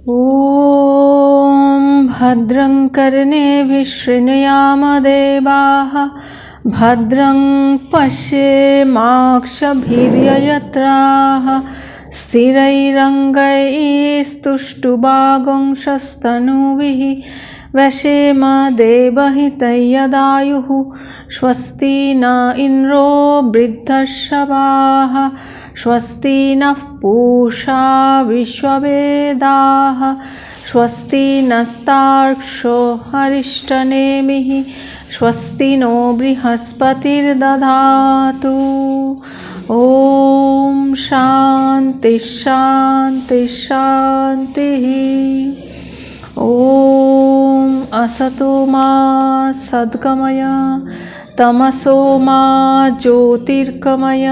ॐ भद्रं कर्णेभिः शृणुयामदेवाः भद्रं पश्येमाक्षभिर्यजत्राः स्थिरैरङ्गैस्तुष्टुवागुंशस्तनूभिः व्यशेम देवहितैयदायुः स्वस्ति न इन्द्रो वृद्धश्रवाः स्वस्ति नः पूषा विश्ववेदाः स्वस्ति नस्तार्क्ष्यो हरिष्ठनेमिः स्वस्ति नो बृहस्पतिर्दधातु। ॐ शान्ति शान्ति शान्तिः। ॐ असतो मा सद्गमय तमसो मा ज्योतिर्गमय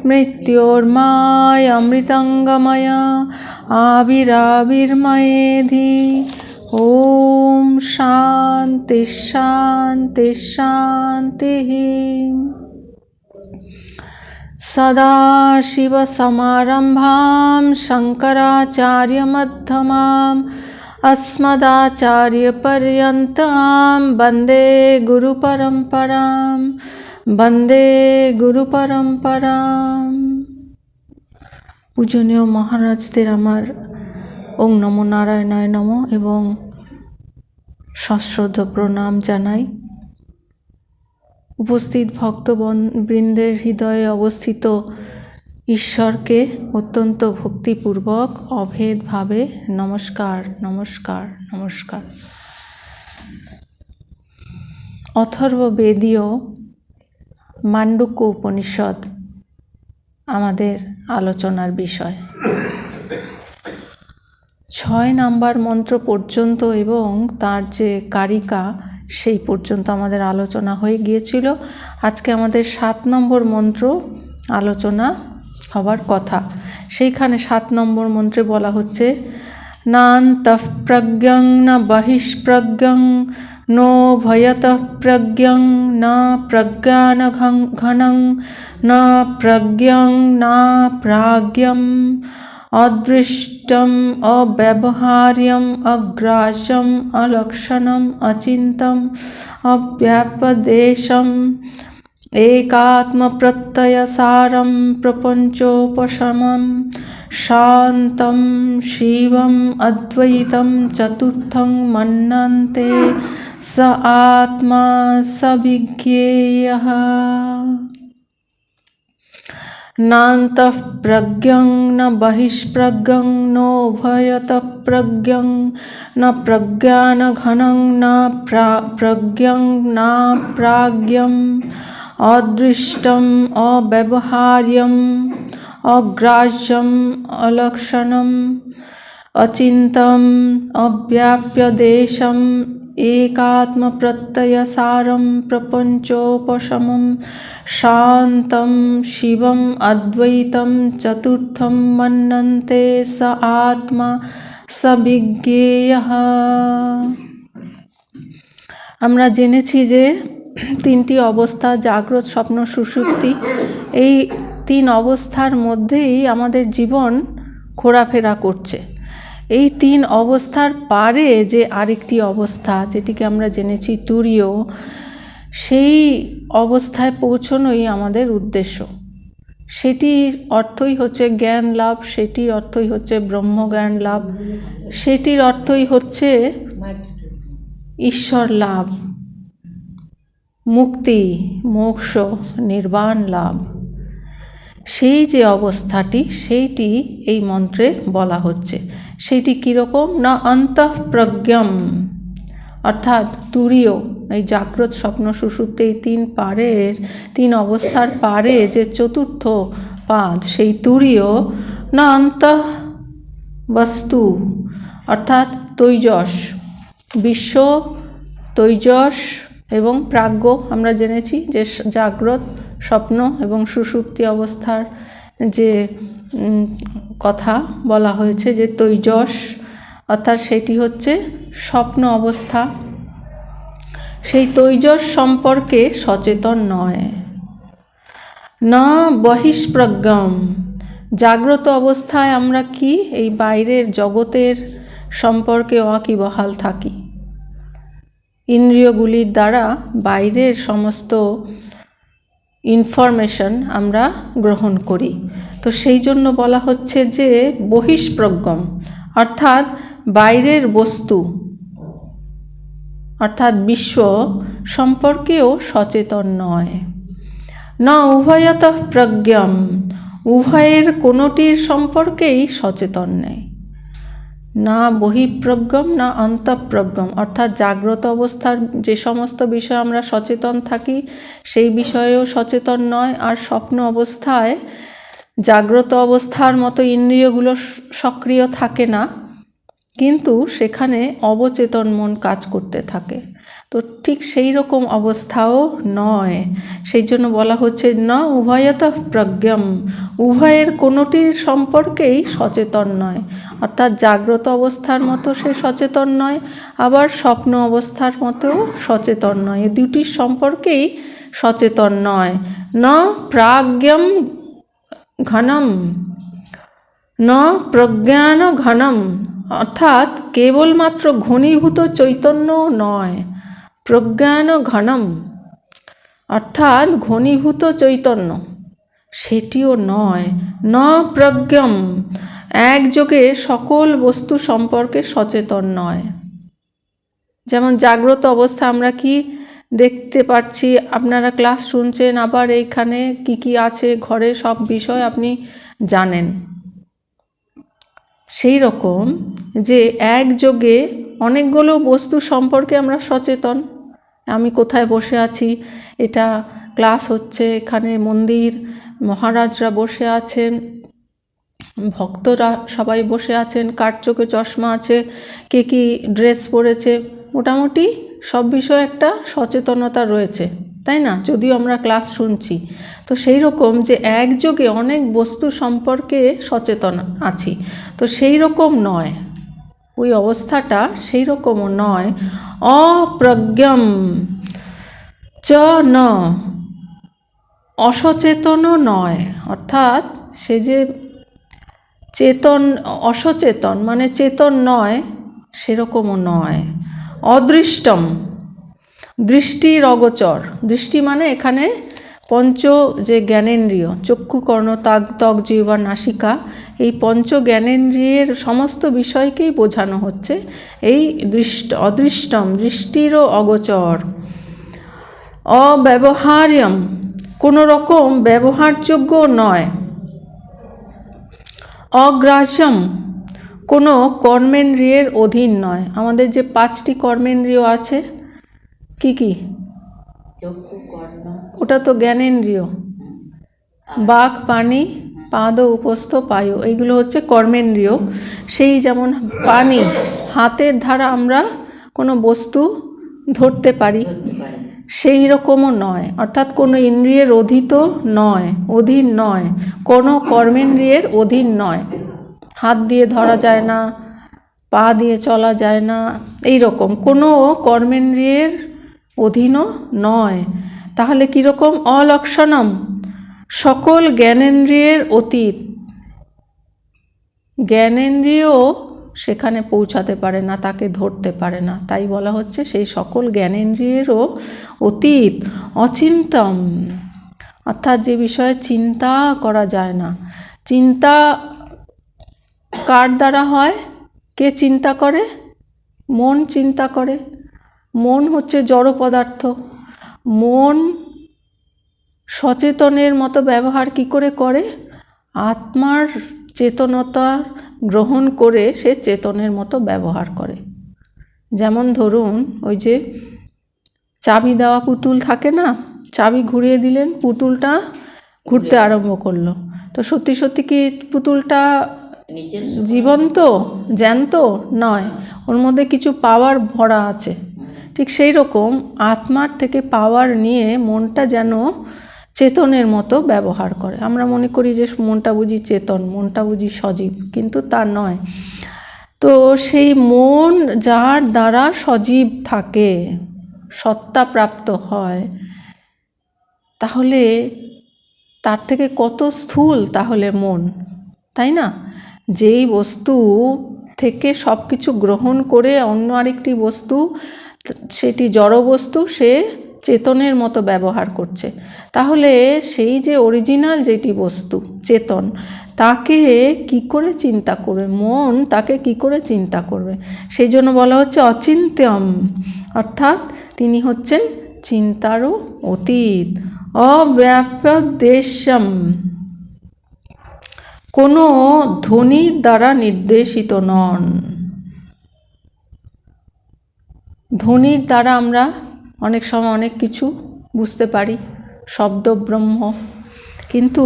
मृत्योर्मामृतङ्गमय आविराविर्मयेधि। ॐ शान्ति शान्ति शान्तिः। सदाशिवसमारम्भां शङ्कराचार्यमध्यमाम् अस्मदाचार्यपर्यन्तां वन्दे गुरुपरम्परां वन्दे गुरुपरम्परां। पूजनीय महाराजদের আমার ওং নমো নারায়ণায় নমো এবং সশ্রদ্ধ প্রণাম জানাই। উপস্থিত ভক্তবৃন্দের হৃদয়ে অবস্থিত ঈশ্বরকে অত্যন্ত ভক্তিপূর্বক অভেদভাবে নমস্কার নমস্কার নমস্কার। অথর্ববেদীয় মান্ডুক্য উপনিষদ আমাদের আলোচনার বিষয়। 6 নাম্বার মন্ত্র পর্যন্ত এবং তার যে কারিকা সেই পর্যন্ত আমাদের আলোচনা হয়ে গিয়েছিল। আজকে আমাদের 7 নম্বর মন্ত্র আলোচনা হবার কথা। সেইখানে 7 নম্বর মন্ত্রে বলা হচ্ছে নান্তঃ প্রজ্ঞং না বহিষ্প্রজ্ঞং নো ভয়তঃ প্রজ্ঞং না প্রজ্ঞান ঘনং না প্রজ্ঞং না প্রাজ্ঞম অদৃষ্টম অব্যবহার্যম অগ্রাহ্যম অলক্ষণম অচিন্ত্যম অব্যাপদেশম एकात्मप्रत्ययसारं प्रपञ्चोपशमं शान्तं शिवम् अद्वैतं चतुर्थं मन्यन्ते स आत्मा स विज्ञेयः। नान्तः प्रज्ञं न बहिष्प्रज्ञं नो भयतः प्रज्ञं न प्रज्ञानघनं न प्रज्ञं न प्राज्ञं अदृष्टम अव्यवहार्यम अग्राह्यम अलक्षणम अचिंतम अव्याप्यदेशम एकात्म प्रत्ययसारम प्रपंचोपशमं शांतं शिवम अद्वैतं चतुर्थं मन्यन्ते स आत्मा स विज्ञेयः। আমরা জেনেছি যে 3টি অবস্থা জাগ্রত স্বপ্ন সুষুপ্তি, এই 3 অবস্থার মধ্যেই আমাদের জীবন ঘোরাফেরা করছে। এই 3 অবস্থার পারে যে আরেকটি অবস্থা যেটিকে আমরা জেনেছি তুরীয়, সেই অবস্থায় পৌঁছানোই আমাদের উদ্দেশ্য। সেটির অর্থই হচ্ছে জ্ঞান লাভ, সেটির অর্থই হচ্ছে ব্রহ্মজ্ঞান লাভ, সেটির অর্থই হচ্ছে ঈশ্বর লাভ, মুক্তি, মোক্ষ, নির্বাণ লাভ। সেই যে অবস্থাটি সেইটি এই মন্ত্রে বলা হচ্ছে। সেইটি কীরকম না অন্তঃপ্রজ্ঞম অর্থাৎ তুরীয়, এই জাগ্রত স্বপ্ন সুষুপ্তি এই 3 অবস্থার পারে যে চতুর্থ পাদ সেই তুরীয় না অন্তঃ বস্তু অর্থাৎ তৈজস, বিশ্ব তৈজস এবং প্রাজ্ঞ। আমরা জেনেছি যে জাগ্রত স্বপ্ন এবং সুষুপ্তি অবস্থার যে কথা বলা হয়েছে যে তৈজস অর্থাৎ সেটি হচ্ছে স্বপ্ন অবস্থা। সেই তৈজস সম্পর্কে সচেতন নয়। না বহিষ্প্রজ্ঞম, জাগ্রত অবস্থায় আমরা কি এই বাইরের জগতের সম্পর্কে ওয়াকিবহাল থাকি, ইন্দ্রিয়গুলির দ্বারা বাইরের সমস্ত ইনফরমেশন আমরা গ্রহণ করি। তো সেই জন্য বলা হচ্ছে যে বহিষ্প্রজ্ঞম, অর্থাৎ বাইরের বস্তু অর্থাৎ বিশ্ব সম্পর্কেও সচেতন নয়। না উভয়তঃ প্রজ্ঞম, উভয়ের কোনোটির সম্পর্কেই সচেতন নেই। না বহিঃপ্রজ্ঞম না অন্তঃপ্রজ্ঞম, অর্থাৎ জাগ্রত অবস্থার যে সমস্ত বিষয়ে আমরা সচেতন থাকি সেই বিষয়েও সচেতন নয়, আর স্বপ্ন অবস্থায় জাগ্রত অবস্থার মতো ইন্দ্রিয়গুলো সক্রিয় থাকে না, কিন্তু সেখানে অবচেতন মন কাজ করতে থাকে। তো ঠিক সেই রকম অবস্থাও নয়। সেই জন্য বলা হচ্ছে ন উভয়তঃ প্রজ্ঞম, উভয়ের কোনোটির সম্পর্কেই সচেতন নয়, অর্থাৎ জাগ্রত অবস্থার মতো সে সচেতন নয়, আবার স্বপ্ন অবস্থার মতো সচেতন নয়, এই দুটির সম্পর্কেই সচেতন নয়। ন প্রাজ্ঞম ঘনম ন প্রজ্ঞান ঘনম, অর্থাৎ কেবলমাত্র ঘনীভূত চৈতন্য নয়, প্রজ্ঞান ঘনম অর্থাৎ ঘনীভূত চৈতন্য সেটিও নয়। ন প্রজ্ঞম একযোগে সকল বস্তু সম্পর্কে সচেতন নয়। যেমন জাগ্রত অবস্থা আমরা কি দেখতে পাচ্ছি, আপনারা ক্লাস শুনছেন, আবার এইখানে কি কি আছে ঘরে সব বিষয় আপনি জানেন। সেই রকম যে একযোগে অনেকগুলো বস্তু সম্পর্কে আমরা সচেতন, আমি কোথায় বসে আছি, এটা ক্লাস হচ্ছে, এখানে মন্দির, মহারাজরা বসে আছেন, ভক্তরা সবাই বসে আছেন, কার চোখে চশমা আছে, কে কী ড্রেস পরেছে, মোটামুটি সব বিষয়ে একটা সচেতনতা রয়েছে, তাই না? যদিও আমরা ক্লাস শুনছি। তো সেই রকম যে একযোগে অনেক বস্তু সম্পর্কে সচেতন আছি, তো সেই রকম নয়, ওই অবস্থাটা সেই রকমও নয়। অপ্রজ্ঞম চ ন, অসচেতনও নয়, অর্থাৎ সে যে চেতন অসচেতন মানে চেতন নয় সেরকমও নয়। অদৃষ্টম, দৃষ্টির অগোচর, দৃষ্টি মানে এখানে পঞ্চ যে জ্ঞানেন্দ্রিয় চক্ষু কর্ণ ত্বক জিহ্বা নাসিকা, এই পঞ্চ জ্ঞানেন্দ্রিয়ের সমস্ত বিষয়কেই বোঝানো হচ্ছে এই অদৃষ্টম, দৃষ্টিরও অগোচর। অব্যবহার্যম, কোনো রকম ব্যবহারযোগ্য নয়। অগ্রাহ্যম, কোনো কর্মেন্দ্রিয়ের অধীন নয়। আমাদের যে 5টি কর্মেন্দ্রিয় আছে, কি কি? ওটা তো জ্ঞানেন্দ্রিয়, বাক পানি পাদ উপস্থ পায়ু, এইগুলো হচ্ছে কর্মেন্দ্রিয়। সেই যেমন পানি, হাতের দ্বারা আমরা কোনো বস্তু ধরতে পারি, সেই রকমও নয়, অর্থাৎ কোনো ইন্দ্রিয়ের অধীন নয়, কোনো কর্মেন্দ্রিয়ের অধীন নয়। হাত দিয়ে ধরা যায় না, পা দিয়ে চলা যায় না, এই রকম কোনো কর্মেন্দ্রিয়ের অধীনও নয়। তাহলে কীরকম? অলক্ষণম, সকল জ্ঞানেন্দ্রিয়ের অতীত, জ্ঞানেন্দ্রিয়ও সেখানে পৌঁছাতে পারে না, তাকে ধরতে পারে না, তাই বলা হচ্ছে সেই সকল জ্ঞানেন্দ্রিয়েরও অতীত। অচিন্তম, অর্থাৎ যে বিষয়ে চিন্তা করা যায় না। চিন্তা কার দ্বারা হয়? কে চিন্তা করে? মন চিন্তা করে। মন হচ্ছে জড় পদার্থ। মন সচেতনের মতো ব্যবহার কি করে করে? আত্মার চেতনতা গ্রহণ করে সে চেতনের মতো ব্যবহার করে। যেমন ধরুন ওই যে চাবি দেওয়া পুতুল থাকে না, চাবি ঘুরিয়ে দিলেন, পুতুলটা ঘুরতে আরম্ভ করলো। তো সত্যি সত্যি কি পুতুলটা জীবন্ত জ্যান্ত নয়, ওর মধ্যে কিছু পাওয়ার ভরা আছে। ঠিক সেই রকম আত্মার থেকে পাওয়ার নিয়ে মনটা যেন চেতনের মতো ব্যবহার করে। আমরা মনে করি যে মনটা বুঝি চেতন, মনটা বুঝি সজীব, কিন্তু তা নয়। তো সেই মন যার দ্বারা সজীব থাকে, সত্তা প্রাপ্ত হয়, তাহলে তার থেকে কত স্থূল তাহলে মন, তাই না? যেই বস্তু থেকে সব কিছু গ্রহণ করে অন্য আরেকটি বস্তু, সেটি জড় বস্তু, সে চেতনের মতো ব্যবহার করছে। তাহলে সেই যে অরিজিনাল যেটি বস্তু চেতন, তাকে কি করে চিন্তা করবে? মন তাকে কি করে চিন্তা করবে? সেই জন্য বলা হচ্ছে অচিন্ত্যম, অর্থাৎ তিনি হচ্ছেন চিন্তারও অতীত। অব্যাপ্যদেশম, কোনো ধ্বনির দ্বারা নির্দেশিত নন। ধ্বনির দ্বারা আমরা অনেক সময় অনেক কিছু বুঝতে পারি, শব্দ ব্রহ্ম, কিন্তু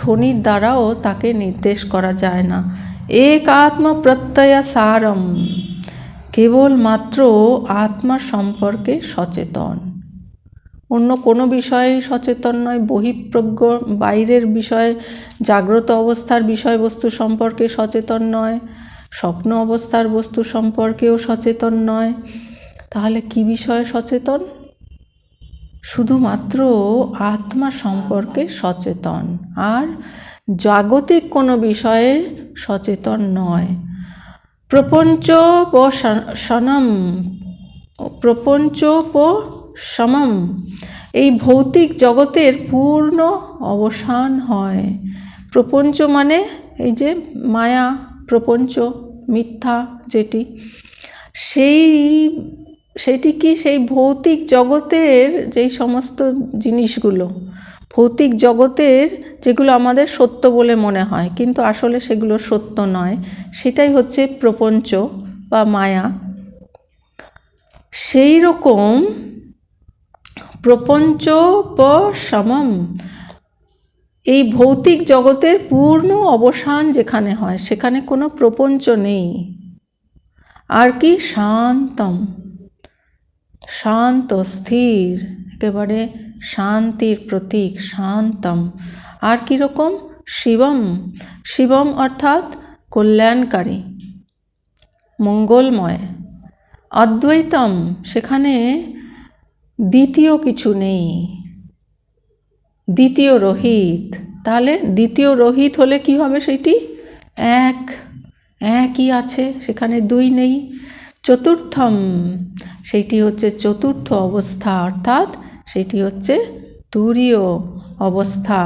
ধ্বনির দ্বারাও তাকে নির্দেশ করা যায় না। একাত্ম প্রত্যয় সারম, কেবলমাত্র আত্মা সম্পর্কে সচেতন, অন্য কোনো বিষয়ে সচেতন নয়। বহিঃপ্রজ্ঞ, বাইরের বিষয়ে, জাগ্রত অবস্থার বিষয়বস্তু সম্পর্কে সচেতন নয়, স্বপ্ন অবস্থার বস্তু সম্পর্কেও সচেতন নয়। তাহলে কি বিষয়ে সচেতন? শুধুমাত্র আত্মা সম্পর্কে সচেতন, আর জাগতিক কোনো বিষয়ে সচেতন নয়। প্রপঞ্চোপশমম, এই ভৌতিক জগতের পূর্ণ অবসান হয়। প্রপঞ্চ মানে এই যে মায়া, প্রপঞ্চ মিথ্যা যেটি, সেটি কি? সেই ভৌতিক জগতের যেই সমস্ত জিনিসগুলো, ভৌতিক জগতের যেগুলো আমাদের সত্য বলে মনে হয় কিন্তু আসলে সেগুলো সত্য নয়, সেটাই হচ্ছে প্রপঞ্চ বা মায়া। সেই রকম প্রপঞ্চোপশমম, এই ভৌতিক জগতের পূর্ণ অবসান যেখানে হয় সেখানে কোনো প্রপঞ্চ নেই। আর কি? শান্তম, শান্ত, স্থির, একেবারে শান্তির প্রতীক শান্তম। আর কীরকম? শিবম, শিবম অর্থাৎ কল্যাণকারী, মঙ্গলময়। অদ্বৈতম, সেখানে দ্বিতীয় কিছু নেই, দ্বিতীয় রহিত। তাহলে দ্বিতীয় রহিত হলে কি হবে? সেটি একই আছে, সেখানে দুই নেই। চতুর্থম, সেইটি হচ্ছে চতুর্থ অবস্থা, অর্থাৎ সেটি হচ্ছে তুরীয় অবস্থা।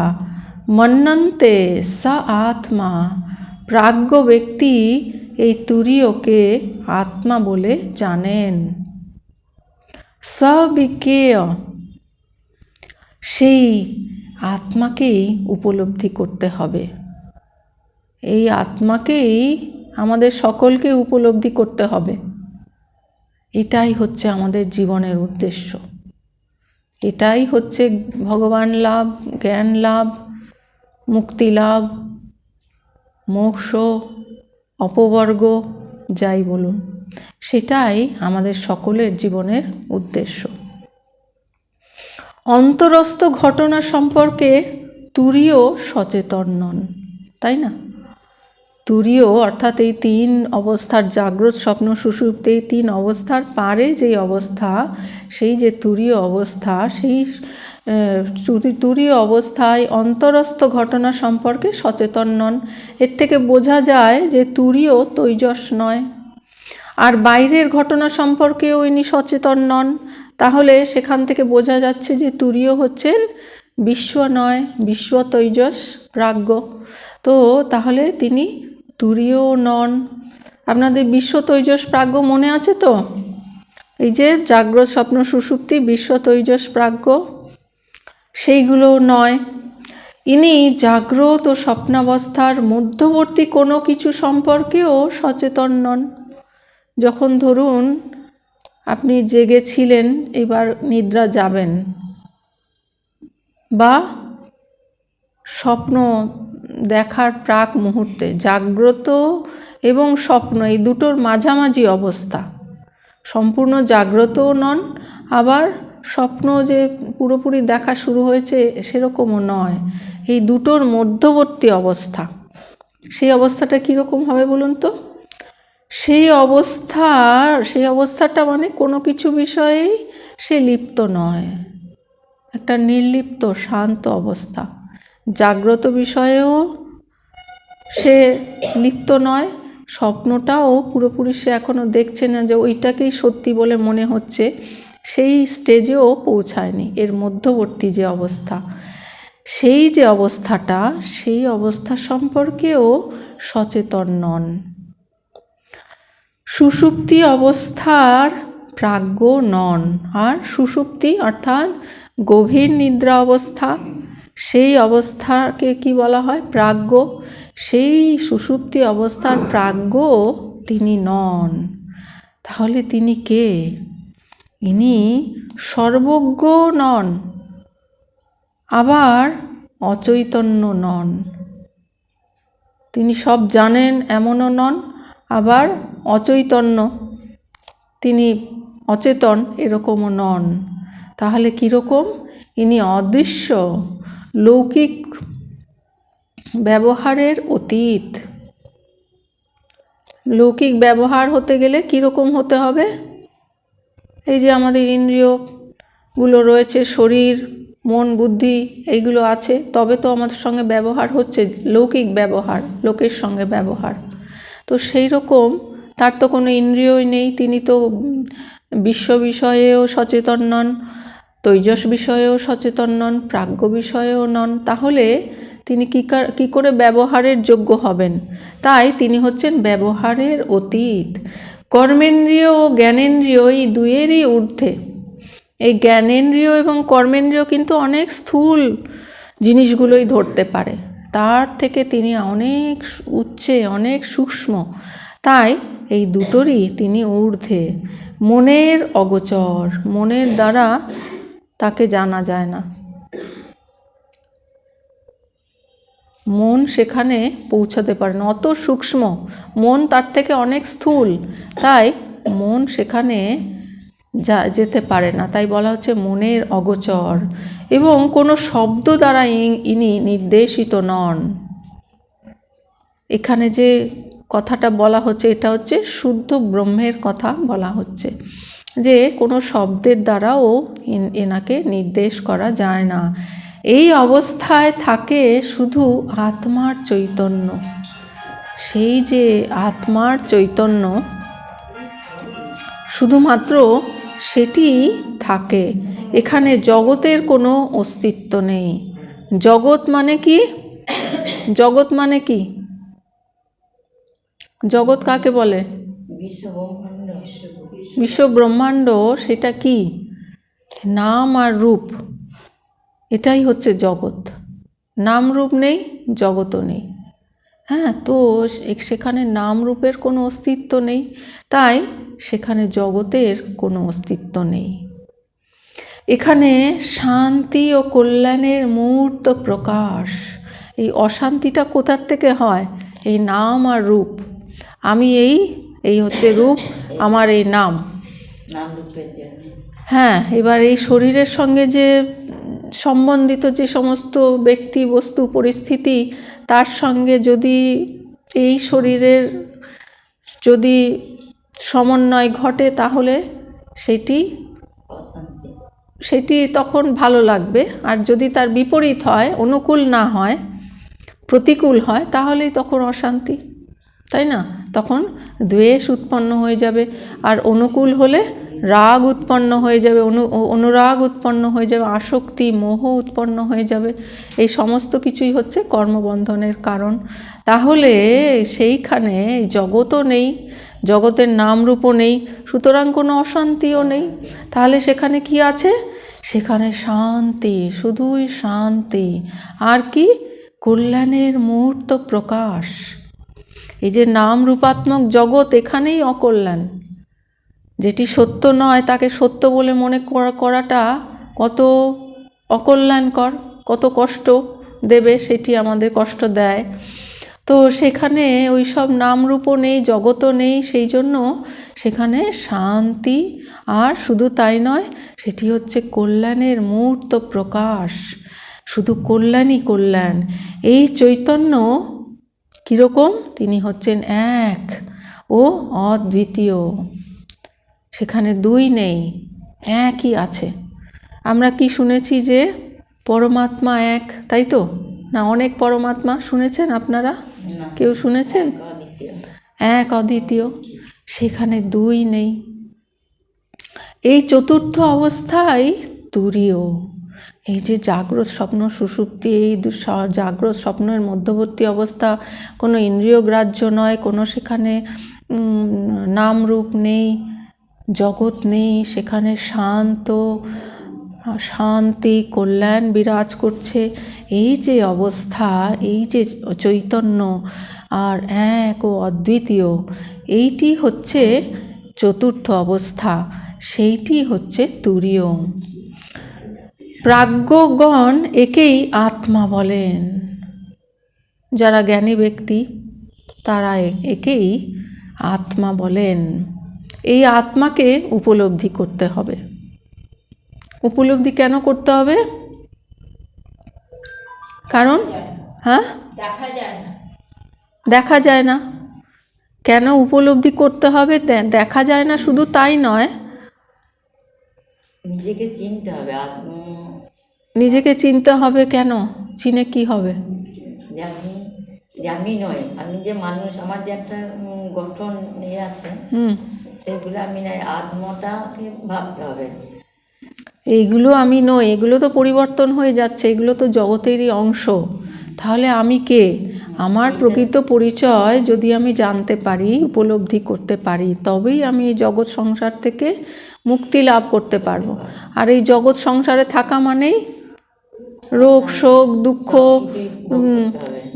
মন্যন্তে স আত্মা, প্রাজ্ঞ ব্যক্তি এই তুরীয়কে আত্মা বলে জানেন। সবিজ্ঞেয়, সেই আত্মাকেই উপলব্ধি করতে হবে। এই আত্মাকেই আমাদের সকলকে উপলব্ধি করতে হবে। এটাই হচ্ছে আমাদের জীবনের উদ্দেশ্য, এটাই হচ্ছে ভগবান লাভ, জ্ঞান লাভ, মুক্তি লাভ, মোক্ষ, অপবর্গ, যাই বলুন, সেটাই আমাদের সকলের জীবনের উদ্দেশ্য। অন্তরস্থ ঘটনা সম্পর্কে তুরীয় সচেতন নন, তাই না? তুরীয় অর্থাৎ এই তিন অবস্থার, জাগ্রত, স্বপ্ন, সুষুপ্তি, এই তিন অবস্থার পারে যেই অবস্থা, সেই যে তুরীয় অবস্থা, সেই তুরীয় অবস্থায় অন্তরস্থ ঘটনা সম্পর্কে সচেতন নন। এর থেকে বোঝা যায় যে তুরীয় তৈজস নয়। আর বাইরের ঘটনা সম্পর্কেও ইনি সচেতন নন, তাহলে সেখান থেকে বোঝা যাচ্ছে যে তুরীয় হচ্ছেন বিশ্ব নয়, বিশ্ব তৈজস প্রাজ্ঞ। তো তাহলে তিনি তুরীয় নন। আপনাদের বিশ্ব তৈজস প্রাজ্ঞ মনে আছে তো? এই যে জাগ্রত, স্বপ্ন, সুষুপ্তি, বিশ্ব তৈজস প্রাজ্ঞ, সেইগুলো নয়। ইনি জাগ্রত ও স্বপ্নাবস্থার মধ্যবর্তী কোনো কিছু সম্পর্কেও সচেতন নন। যখন ধরুন আপনি জেগেছিলেন, এবার নিদ্রা যাবেন, বা স্বপ্ন দেখার প্রাক মুহূর্তে, জাগ্রত এবং স্বপ্ন এই দুটোর মাঝামাঝি অবস্থা, সম্পূর্ণ জাগ্রতও নন, আবার স্বপ্ন যে পুরোপুরি দেখা শুরু হয়েছে সেরকমও নয়, এই দুটোর মধ্যবর্তী অবস্থা। সেই অবস্থাটা কীরকম হবে বলুন তো? সেই অবস্থাটা মানে কোনো কিছু বিষয়েই সে লিপ্ত নয়, একটা নির্লিপ্ত শান্ত অবস্থা। জাগ্রত বিষয়েও সে লিপ্ত নয়, স্বপ্নটাও পুরোপুরি সে এখনও দেখছে না যে ওইটাকেই সত্যি বলে মনে হচ্ছে, সেই স্টেজেও পৌঁছায়নি। এর মধ্যবর্তী যে অবস্থা, সেই যে অবস্থাটা, সেই অবস্থা সম্পর্কেও সচেতন নন। সুষুপ্তি অবস্থার প্রাজ্ঞ নন। আর সুষুপ্তি অর্থাৎ গভীর নিদ্রা অবস্থা, সেই অবস্থাকে কি বলা হয়? প্রাজ্ঞ। সেই সুষুপ্তি অবস্থার প্রাজ্ঞ তিনি নন। তাহলে তিনি কে? ইনি সর্বজ্ঞ নন, আবার অচৈতন্য নন। তিনি সব জানেন এমনও নন, আবার অচৈতন্য, তিনি অচেতন এরকমও নন। তাহলে কীরকম? ইনি অদৃশ্য, লৌকিক ব্যবহারের অতীত। লৌকিক ব্যবহার হতে গেলে কীরকম হতে হবে? এই যে আমাদের ইন্দ্রিয়গুলো রয়েছে, শরীর, মন, বুদ্ধি, এইগুলো আছে, তবে তো আমাদের সঙ্গে ব্যবহার হচ্ছে, লৌকিক ব্যবহার, লোকের সঙ্গে ব্যবহার। তো সেই রকম তার তো কোনো ইন্দ্রিয়ই নেই, তিনি তো বিশ্ব বিষয়েও সচেতন নন, তৈজস বিষয়েও সচেতন নন, প্রাজ্ঞ বিষয়েও নন। তাহলে তিনি কী করে ব্যবহারের যোগ্য হবেন? তাই তিনি হচ্ছেন ব্যবহারের অতীত। কর্মেন্দ্রিয় ও জ্ঞানেন্দ্রিয় এই দুয়েরই ঊর্ধ্বে। এই জ্ঞানেন্দ্রিয় এবং কর্মেন্দ্রিয় কিন্তু অনেক স্থূল জিনিসগুলোই ধরতে পারে, তার থেকে তিনি অনেক উচ্চে, অনেক সূক্ষ্ম। তাই এই দুটোরই তিনি ঊর্ধ্বে। মনের অগোচর, মনের দ্বারা তাকে জানা যায় না, মন সেখানে পৌঁছাতে পারে না, অত সূক্ষ্ম মন, তার থেকে অনেক স্থূল, তাই মন সেখানে যেতে পারে না। তাই বলা হচ্ছে মনের অগোচর। এবং কোনো শব্দ দ্বারা ইনি নির্দেশিত নন। এখানে যে কথাটা বলা হচ্ছে, এটা হচ্ছে শুদ্ধ ব্রহ্মের কথা বলা হচ্ছে, যে কোনো শব্দের দ্বারাও এনাকে নির্দেশ করা যায় না। এই অবস্থায় থাকে শুধু আত্মার চৈতন্য। সেই যে আত্মার চৈতন্য, শুধুমাত্র সেটি থাকে। এখানে জগতের কোনো অস্তিত্ব নেই। জগৎ মানে কি? জগৎ মানে কি? জগৎ কাকে বলে? বিশ্ব ব্রহ্মাণ্ড। সেটা কি? নাম আর রূপ, এটাই হচ্ছে জগৎ। নাম রূপ নেই, জগৎও নেই। হ্যাঁ, তো সেখানে নাম রূপের কোনো অস্তিত্ব নেই, তাই সেখানে জগতের কোনো অস্তিত্ব নেই। এখানে শান্তি ও কল্যাণের মূর্ত প্রকাশ। এই অশান্তিটা কোথার থেকে হয়? এই নাম আর রূপ। আমি এই হচ্ছে রূপ, আমার এই নাম। হ্যাঁ, এবার এই শরীরের সঙ্গে যে সম্বন্ধিত যে সমস্ত ব্যক্তি, বস্তু, পরিস্থিতি, তার সঙ্গে যদি এই শরীরের যদি সমন্বয় ঘটে, তাহলে সেটি তখন ভালো লাগবে। আর যদি তার বিপরীত হয়, অনুকূল না হয়, প্রতিকূল হয়, তাহলেই তখন অশান্তি, তাই না? তখন দ্বেষ উৎপন্ন হয়ে যাবে। আর অনুকূল হলে রাগ উৎপন্ন হয়ে যাবে, অনুরাগ উৎপন্ন হয়ে যাবে, আসক্তি, মোহ উৎপন্ন হয়ে যাবে। এই সমস্ত কিছুই হচ্ছে কর্মবন্ধনের কারণ। তাহলে সেইখানে জগৎও নেই, জগতের নামরূপও নেই, সুতরাং কোনো অশান্তিও নেই। তাহলে সেখানে কি আছে? সেখানে শান্তি, শুধুই শান্তি। আর কি? কল্যাণের মূর্ত প্রকাশ। এই যে নাম রূপাত্মক জগৎ, এখানেই অকল্যাণ। যেটি সত্য নয় তাকে সত্য বলে মনে করাটা কত অকল্যাণকর, কত কষ্ট দেবে, সেটি আমাদের কষ্ট দেয়। তো সেখানে ওই সব নামরূপও নেই, জগৎও নেই, সেই জন্য সেখানে শান্তি। আর শুধু তাই নয়, সেটি হচ্ছে কল্যাণের মূর্ত প্রকাশ। শুধু কল্যাণই কল্যাণ। এই চৈতন্য কীরকম? তিনি হচ্ছেন এক ও অদ্বিতীয়। সেখানে দুই নেই, একই আছে। আমরা কি শুনেছি? যে পরমাত্মা এক, তাই তো? না অনেক পরমাত্মা শুনেছেন আপনারা? না, কেউ শুনেছেন? অদ্বিতীয়। এক অদ্বিতীয়, সেখানে দুই নেই। এই চতুর্থ অবস্থায় তুরীয়। এই যে জাগ্রত স্বপ্ন সুষুপ্তি, এই জাগ্রত স্বপ্নের মধ্যবর্তী অবস্থা কোনো ইন্দ্রিয় গ্রাহ্য নয়, কোনো সেখানে নাম রূপ নেই, জগৎ নেই, সেখানে শান্তি কল্যাণ বিরাজ করছে। এই যে অবস্থা, এই যে চৈতন্য আর এক ও অদ্বিতীয়, এইটি হচ্ছে চতুর্থ অবস্থা, সেইটি হচ্ছে তুরীয়। প্রাজ্ঞগণ একেই আত্মা বলেন। যারা জ্ঞানী ব্যক্তি তারা একেই আত্মা বলেন। এই আত্মাকে উপলব্ধি করতে হবে। উপলব্ধি কেন করতে হবে? কারণ দেখা যায় না। কেন উপলব্ধি করতে হবে? দেখা যায় না শুধু তাই নয়, নিজেকে চিনতে হবে। নিজেকে চিনতে হবে। কেন? চিনে কি হবে? যে আমি নয়, আমি যে মানুষ, আমার যে একটা গঠন নিয়ে আছে, সেগুলো আমি নয়, আত্মাটাকে ভাবতে হবে। এইগুলো আমি নই, এগুলো তো পরিবর্তন হয়ে যাচ্ছে, এগুলো তো জগতেরই অংশ। তাহলে আমি কে? আমার প্রকৃত পরিচয় যদি আমি জানতে পারি, উপলব্ধি করতে পারি, তবেই আমি এই জগৎ সংসার থেকে মুক্তি লাভ করতে পারবো। আর এই জগৎ সংসারে থাকা মানেই রোগ শোক দুঃখ,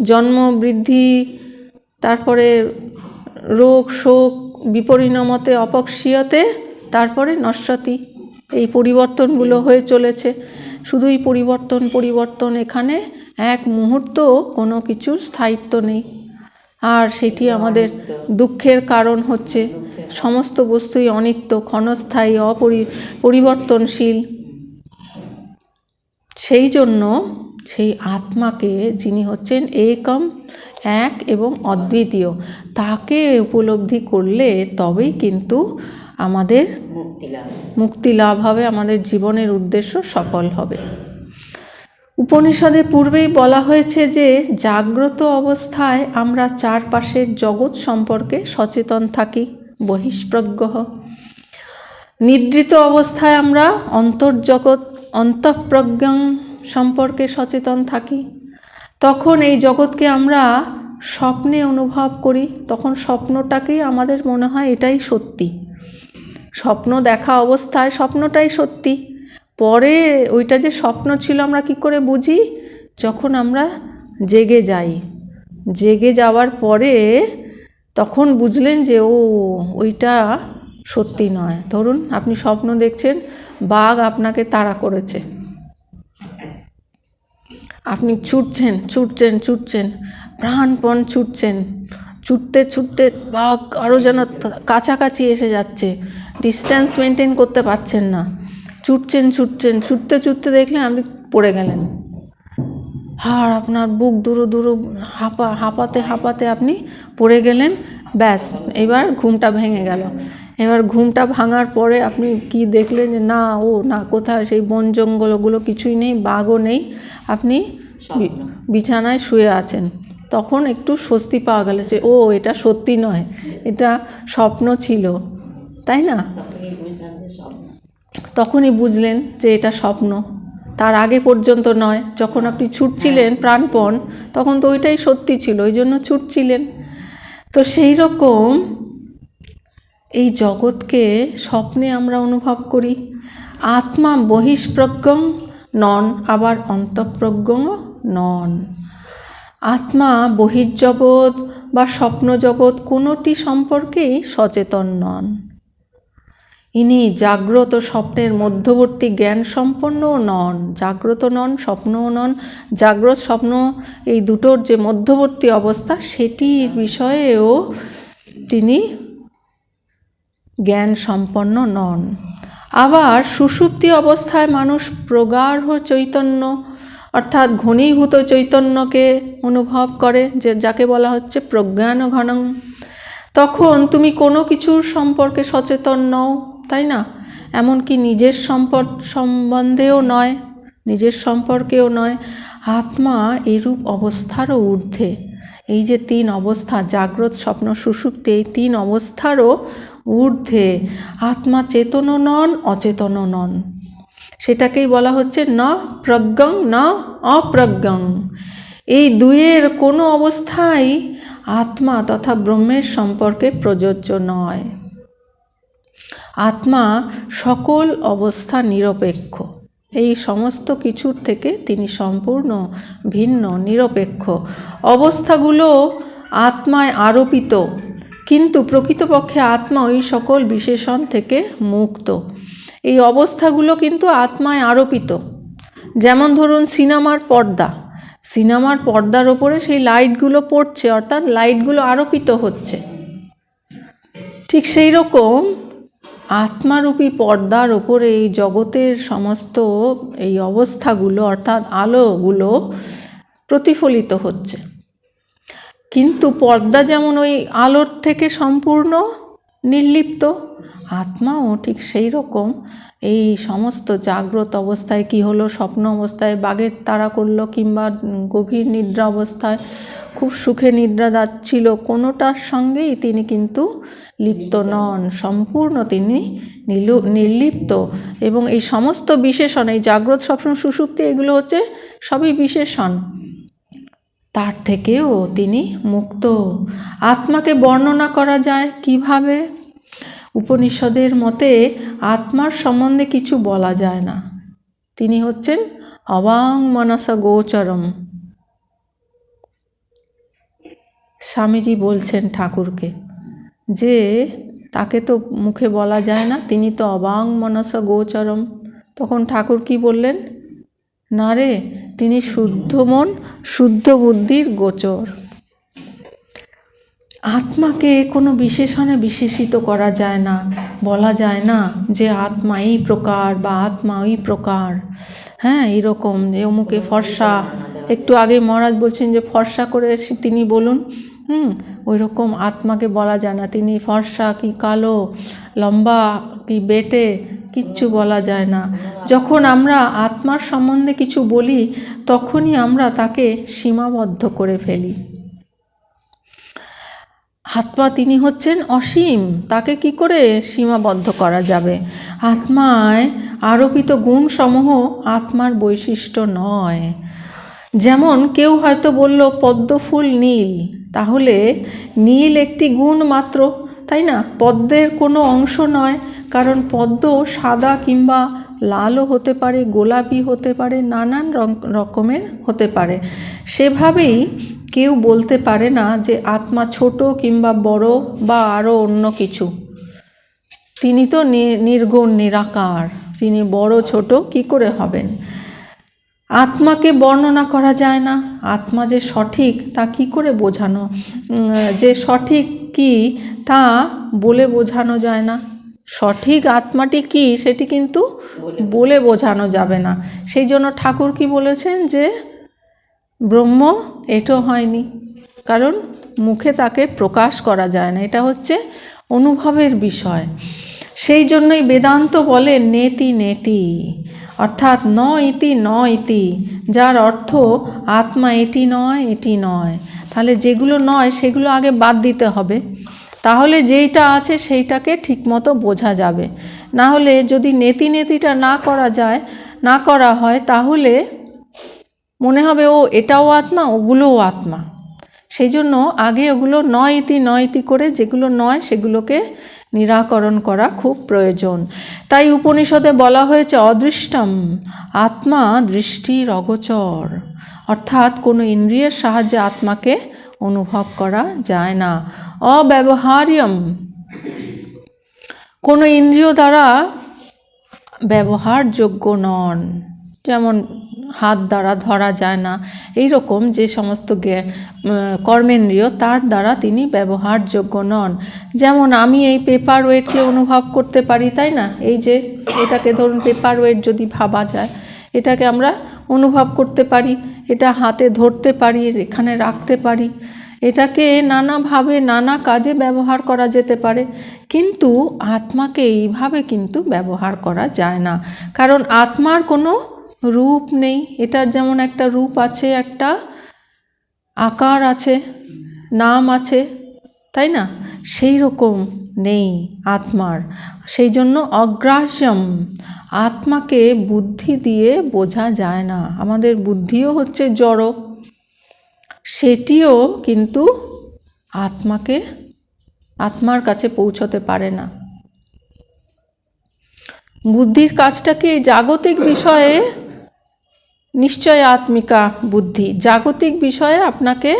জন্ম বৃদ্ধি, তারপরে রোগ শোক বিপরিণমতে অপক্ষীয়তে, তারপরে নশ্বতি। এই পরিবর্তনগুলো হয়ে চলেছে, শুধুই পরিবর্তন। এখানে এক মুহূর্ত কোনো কিছুর স্থায়িত্ব নেই। আর সেটি আমাদের দুঃখের কারণ হচ্ছে। সমস্ত বস্তুই অনিত্য, ক্ষণস্থায়ী, পরিবর্তনশীল। সেই জন্য সেই আত্মাকে, যিনি হচ্ছেন একম, এক এবং অদ্বিতীয়, তাকে উপলব্ধি করলে তবেই কিন্তু আমাদের মুক্তি লাভ হবে, আমাদের জীবনের উদ্দেশ্য সফল হবে। উপনিষদে পূর্বেই বলা হয়েছে যে জাগ্রত অবস্থায় আমরা চারপাশের জগৎ সম্পর্কে সচেতন থাকি, বহিঃপ্রজ্ঞ। নিদ্রিত অবস্থায় আমরা অন্তঃপ্রজ্ঞং সম্পর্কে সচেতন থাকি। তখন এই জগৎকে আমরা স্বপ্নে অনুভব করি, তখন স্বপ্নটাকেই আমাদের মনে হয় এটাই সত্যি। স্বপ্ন দেখা অবস্থায় স্বপ্নটাই সত্যি। পরে ওইটা যে স্বপ্ন ছিল আমরা কি করে বুঝি? যখন আমরা জেগে যাই। জেগে যাওয়ার পরে তখন বুঝলেন যে ওইটা সত্যি নয়। ধরুন আপনি স্বপ্ন দেখছেন বাঘ আপনাকে তাড়া করেছে, আপনি ছুটছেন, প্রাণপণ ছুটতে বাঘ আরও যেন কাছাকাছি এসে যাচ্ছে, ডিস্ট্যান্স মেনটেন করতে পারছেন না, ছুটতে দেখলেন আপনি পড়ে গেলেন। আর আপনার বুক দুরু হাঁপাতে আপনি পড়ে গেলেন। ব্যাস, এবার ঘুমটা ভেঙে গেল। এবার ঘুমটা ভাঙার পরে আপনি কি দেখলেন যে না কোথায় সেই বন জঙ্গল ওগুলো কিছুই নেই, বাঘও নেই, আপনি বিছানায় শুয়ে আছেন। তখন একটু স্বস্তি পাওয়া গেল যে এটা সত্যি নয়, এটা স্বপ্ন ছিল, তাই না? তখনই বুঝলেন যে এটা স্বপ্ন। তার আগে পর্যন্ত নয়। যখন আপনি ছুটছিলেন প্রাণপণ, তখন তো ওইটাই সত্যি ছিল, ওই জন্য ছুটছিলেন। তো সেই রকম এই জগৎকে স্বপ্নে আমরা অনুভব করি। আত্মা বহিঃপ্রজ্ঞং নন, আবার অন্তঃপ্রজ্ঞও নন। আত্মা বহির্জগৎ বা স্বপ্ন জগৎ কোনোটি সম্পর্কেই সচেতন নন। ইনি জাগ্রত স্বপ্নের মধ্যবর্তী জ্ঞান সম্পন্নও নন। জাগ্রত নন, স্বপ্নও নন। জাগ্রত স্বপ্ন এই দুটোর যে মধ্যবর্তী অবস্থা, সেটির বিষয়েও তিনি জ্ঞান সম্পন্ন নন। আবার সুষুপ্তি অবস্থায় মানুষ প্রগাঢ় চৈতন্য অর্থাৎ ঘনীভূত চৈতন্যকে অনুভব করে, যাকে বলা হচ্ছে প্রজ্ঞান ঘনং। তখন তুমি কোনো কিছুর সম্পর্কে সচেতন নও, তাই না? এমনকি নিজের সম্বন্ধেও নয়, নিজের সম্পর্কেও নয়। আত্মা এরূপ অবস্থারও ঊর্ধ্বে। এই যে তিন অবস্থা, জাগ্রত, স্বপ্ন, সুষুপ্তি, এই তিন অবস্থারও ঊর্ধ্বে আত্মা চেতনও নন, অচেতনও নন। সেটাকেই বলা হচ্ছে ন প্রজ্ঞং ন অপ্রজ্ঞং। এই দুইয়ের কোনো অবস্থাই আত্মা তথা ব্রহ্মের সম্পর্কে প্রযোজ্য নয়। আত্মা সকল অবস্থা নিরপেক্ষ। এই সমস্ত কিছুর থেকে তিনি সম্পূর্ণ ভিন্ন, নিরপেক্ষ। অবস্থাগুলো আত্মায় আরোপিত, কিন্তু প্রকৃতপক্ষে আত্মা ওই সকল বিশেষণ থেকে মুক্ত। এই অবস্থাগুলো কিন্তু আত্মায় আরোপিত। যেমন ধরুন সিনেমার পর্দা, সিনেমার পর্দার ওপরে সেই লাইটগুলো পড়ছে, অর্থাৎ লাইটগুলো আরোপিত হচ্ছে। ঠিক সেই রকম আত্মারূপী পর্দার ওপরে এই জগতের সমস্ত এই অবস্থাগুলো অর্থাৎ আলোগুলো প্রতিফলিত হচ্ছে। কিন্তু পর্দা যেমন ওই আলোর থেকে সম্পূর্ণ নির্লিপ্ত, আত্মাও ঠিক সেই রকম এই সমস্ত জাগ্রত অবস্থায় কি হলো, স্বপ্ন অবস্থায় বাঘের তাড়া করলো, কিংবা গভীর নিদ্রা অবস্থায় খুব সুখে নিদ্রা যাচ্ছিল, কোনোটার সঙ্গেই তিনি কিন্তু লিপ্ত নন, সম্পূর্ণ তিনি নির্লিপ্ত। এবং এই সমস্ত বিশেষণ, এই জাগ্রত, স্বপ্ন, সুষুপ্তি, এগুলো হচ্ছে সবই বিশেষণ, তার থেকেও তিনি মুক্ত। আত্মাকে বর্ণনা করা যায় কিভাবে? উপনিষদের মতে আত্মার সম্বন্ধে কিছু বলা যায় না। তিনি হচ্ছেন অবাং মনসা গোচরম। স্বামীজি বলছেন ঠাকুরকে যে তাকে তো মুখে বলা যায় না, তিনি তো অবাং মনসা গোচরম। তখন ঠাকুর কি বললেন? না রে, তিনি শুদ্ধ মন, শুদ্ধ বুদ্ধির গোচর। আত্মাকে কোনো বিশেষণে বিশেষিত করা যায় না, বলা যায় না যে আত্মা এই প্রকার বা আত্মা ওই প্রকার। হ্যাঁ, এরকম যে অমুকে ফর্সা, একটু আগে মহারাজ বলছেন যে ফর্সা করে তিনি বলুন, ওই রকম আত্মাকে বলা যায় না। তিনি ফর্সা কি কালো, লম্বা কি বেটে, কিচ্ছু বলা যায় না। যখন আমরা আত্মার সম্বন্ধে কিছু বলি তখনই আমরা তাকে সীমাবদ্ধ করে ফেলি। আত্মা তিনি হচ্ছেন অসীম, তাকে কি করে সীমাবদ্ধ করা যাবে? আত্মায় আরোপিত গুণসমূহ আত্মার বৈশিষ্ট্য নয়। যেমন কেউ হয়তো বলল পদ্মফুল নীল, তাহলে নীল একটি গুণ মাত্র, তাই না? পদ্মের কোনো অংশ নয়, কারণ পদ্ম সাদা কিংবা লালও হতে পারে, গোলাপি হতে পারে, নানান রকমের হতে পারে। সেভাবেই কেউ বলতে পারে না যে আত্মা ছোট কিংবা বড় বা আরও অন্য কিছু। তিনি তো নির্গুণ, নিরাকার, তিনি বড় ছোট কি করে হবেন? আত্মাকে বর্ণনা করা যায় না। আত্মা যে সঠিক তা কি করে বোঝানো, যে সঠিক কি তা বলে বোঝানো যায় না। সঠিক আত্মাটি কি সেটি কিন্তু বলে বোঝানো যাবে না। সেই জন্য ঠাকুর কি বলেছেন যে ব্রহ্ম এটাও হয়নি, কারণ মুখে তাকে প্রকাশ করা যায় না, এটা হচ্ছে অনুভবের বিষয়। সেই জন্যই বেদান্ত বলে নেতি নেতি, অর্থাৎ ন ইতি ন ইতি, যার অর্থ আত্মা এটি নয়, এটি নয়। তাহলে যেগুলো নয় সেগুলো আগে বাদ দিতে হবে, তাহলে যেইটা আছে সেইটাকে ঠিকমতো বোঝা যাবে। না হলে যদি নেতি নেতিটা না করা যায়, না করা হয়, তাহলে মনে হবে ও এটাও আত্মা, ওগুলোও আত্মা। সেই জন্য আগে ওগুলো নয় ইতি করে যেগুলো নয় সেগুলোকে নিরাকরণ করা খুব প্রয়োজন। তাই উপনিষদে বলা হয়েছে অদৃষ্টম, আত্মা দৃষ্টির অগোচর, অর্থাৎ কোনো ইন্দ্রিয়ের সাহায্যে আত্মাকে অনুভব করা যায় না। অব্যবহার্যম, কোনো ইন্দ্রিয় দ্বারা ব্যবহারযোগ্য নন। যেমন হাত দ্বারা ধরা যায় না, এই রকম যে সমস্ত কর্মেন্দ্রিয় তার দ্বারা তিনি ব্যবহারযোগ্য নন। যেমন আমি এই পেপার ওয়েটকে অনুভব করতে পারি, তাই না? এই যে এটাকে ধরুন পেপার ওয়েট যদি ভাবা যায়, এটাকে আমরা অনুভব করতে পারি, এটা হাতে ধরতে পারি, এখানে রাখতে পারি, এটাকে নানাভাবে নানা কাজে ব্যবহার করা যেতে পারে। কিন্তু আত্মাকে এইভাবে কিন্তু ব্যবহার করা যায় না, কারণ আত্মার কোনো রূপ নেই। এটার যেমন একটা রূপ আছে, একটা আকার আছে, নাম আছে, তাই না? সেই রকম নেই আত্মার। সেই জন্য অগ্রাহ্যম, আত্মাকে বুদ্ধি দিয়ে বোঝা যায় না। আমাদের বুদ্ধিও হচ্ছে জড়, সেটিও কিন্তু আত্মার কাছে পৌঁছতে পারে না। বুদ্ধির কাজটা কি? জাগতিক বিষয়ে নিশ্চয় আত্মিকা বুদ্ধি, জাগতিক বিষয়ে আপনাকে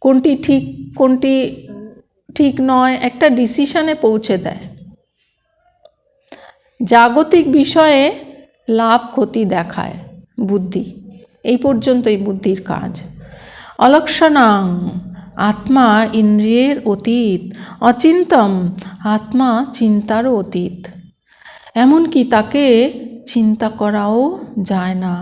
কোনটি ঠিক কোনটি ঠিক নয় একটা ডিসিশনে পৌঁছে দেয়। জাগতিক বিষয়ে লাভ ক্ষতি দেখায় বুদ্ধি, এই পর্যন্তই বুদ্ধির কাজ। অলক্ষণাং, আত্মা ইন্দ্রিয়ের অতীত, অচিন্তম, আত্মা চিন্তারও অতীত। এমনকি তাকে চিন্তা করাও যায় না।